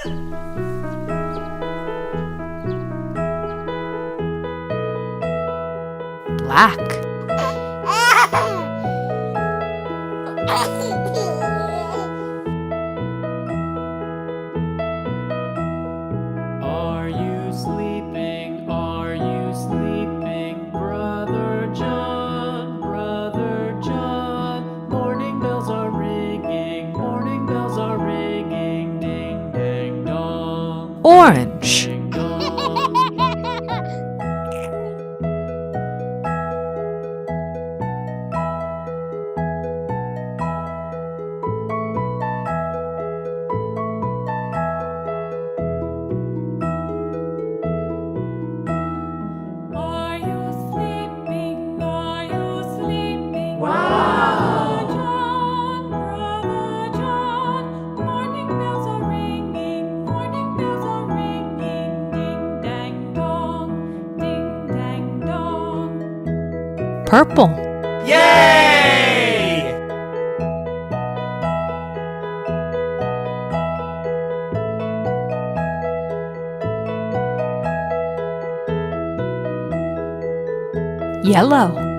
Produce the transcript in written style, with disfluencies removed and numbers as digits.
Black. Are you sleeping? Are you sleeping? Brother John, Brother John. Morning bells are ringing, morning bells are ringing. Ding, dang, dong. Orange. Ding, dong. Are you sleeping? Are you sleeping? Wow! Brother John, morning bells are ringing, morning bells are ringing. Ding dang dong, ding dang dong. Purple. Yay! Yellow.